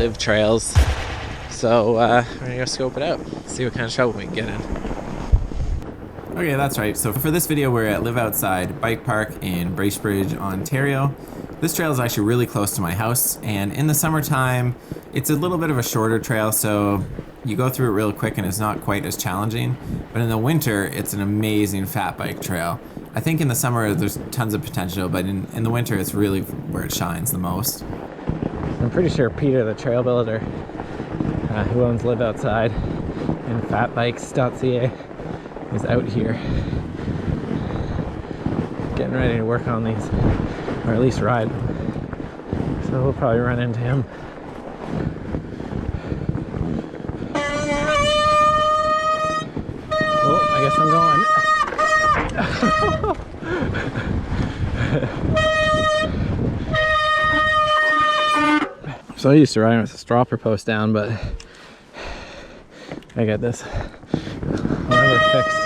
Liv trails. So we're gonna go scope it out, see what kind of trouble we can get in. Okay, that's right. So for this video, we're at Liv Bike Park in Bracebridge, Ontario. This trail is actually really close to my house, and in the summertime, it's a little bit of a shorter trail, so you go through it real quick and it's not quite as challenging. But in the winter, it's an amazing fat bike trail. I think in the summer, there's tons of potential, but in the winter, it's really where it shines the most. I'm pretty sure Peter, the trail builder, who owns Liv Outside and fatbikes.ca, is out here getting ready to work on these, or at least ride them. So we'll probably run into him. Oh, I guess I'm going. So I used to ride with a stropper post down, but I got this lever fixed.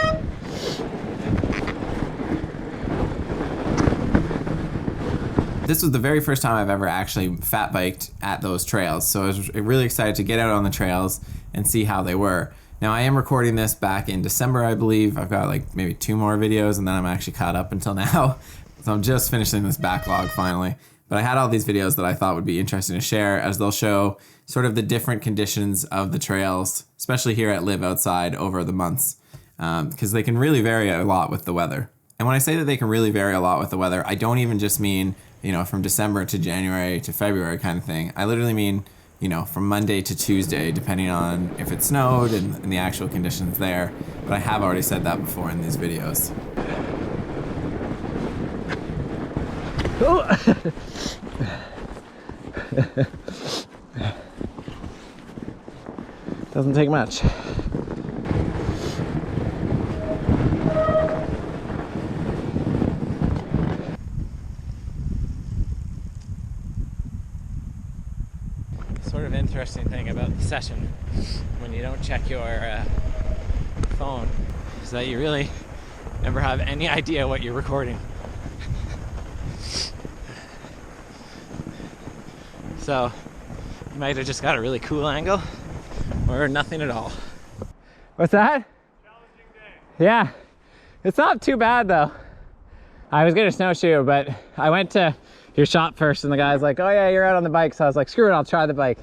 This was the very first time I've ever actually fat biked at those trails, so I was really excited to get out on the trails and see how they were. Now I am recording this back in December, I believe. I've got like maybe 2 more videos and then I'm actually caught up until now. So I'm just finishing this backlog finally. But I had all these videos that I thought would be interesting to share, as they'll show sort of the different conditions of the trails, especially here at Liv Outside over the months, because they can really vary a lot with the weather. And when I say that they can really vary a lot with the weather, I don't even just mean, you know, from December to January to February kind of thing. I literally mean, you know, from Monday to Tuesday, depending on if it snowed and the actual conditions there. But I have already said that before in these videos. Oh. Doesn't take much. Sort of interesting thing about the session when you don't check your phone is that you really never have any idea what you're recording. So you might have just got a really cool angle or nothing at all. What's that? Challenging day. Yeah, it's not too bad though. I was gonna snowshoe, but I went to your shop first and the guy's like, oh yeah, you're out on the bike. So I was like, screw it, I'll try the bike.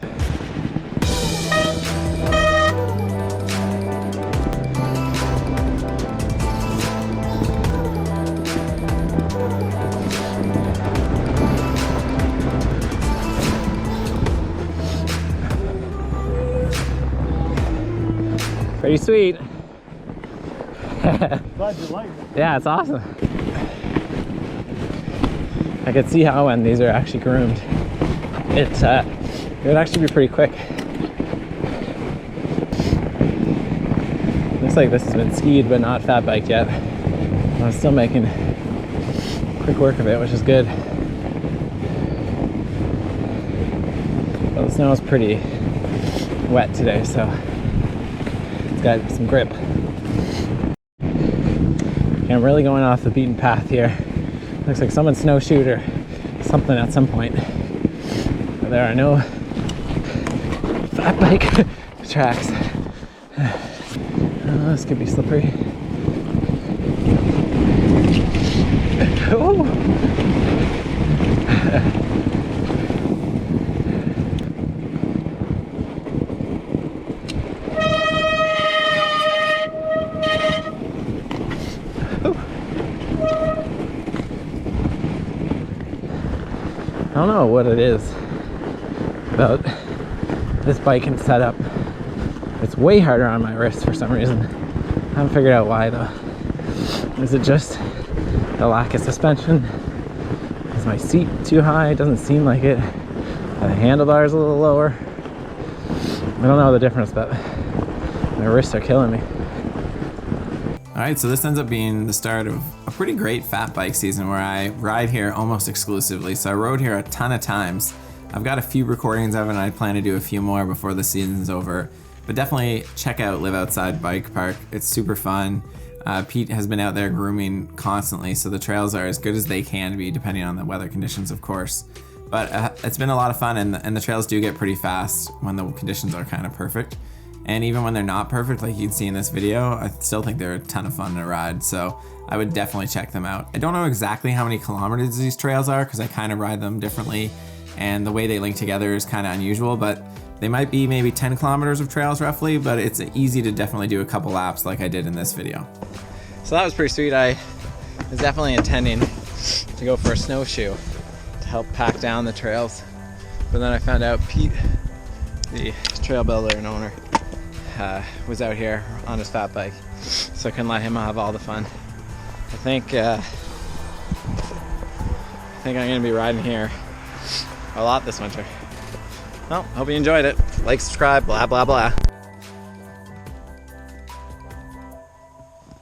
Pretty sweet. Glad you like it. Yeah, it's awesome. I could see how when these are actually groomed, it would actually be pretty quick. Looks like this has been skied but not fat biked yet. I'm still making quick work of it, which is good. Well, the snow is pretty wet today, so it's got some grip. And I'm really going off the beaten path here. Looks like someone snowshoed or something at some point. But there are no fat bike tracks. Oh, this could be slippery. Oh. I don't know what it is about this bike and setup. It's way harder on my wrist for some reason. I haven't figured out why though. Is it just the lack of suspension? Is my seat too high? It doesn't seem like it. Are the handlebars a little lower? I don't know the difference, but my wrists are killing me. All right, so this ends up being the start of a pretty great fat bike season where I ride here almost exclusively. So I rode here a ton of times. I've got a few recordings of it and I plan to do a few more before the season's over. But definitely check out Liv Bike Park. It's super fun. Pete has been out there grooming constantly, so the trails are as good as they can be, depending on the weather conditions, of course. But it's been a lot of fun, and the trails do get pretty fast when the conditions are kind of perfect. And even when they're not perfect, like you can see in this video, I still think they're a ton of fun to ride. So I would definitely check them out. I don't know exactly how many kilometers these trails are because I kind of ride them differently. And the way they link together is kind of unusual, but they might be maybe 10 kilometers of trails roughly, but it's easy to definitely do a couple laps like I did in this video. So that was pretty sweet. I was definitely intending to go for a snowshoe to help pack down the trails. But then I found out Pete, the trail builder and owner, was out here on his fat bike. So I couldn't let him have all the fun. I think I'm gonna be riding here a lot this winter. Well, hope you enjoyed it. Like, subscribe, blah, blah, blah.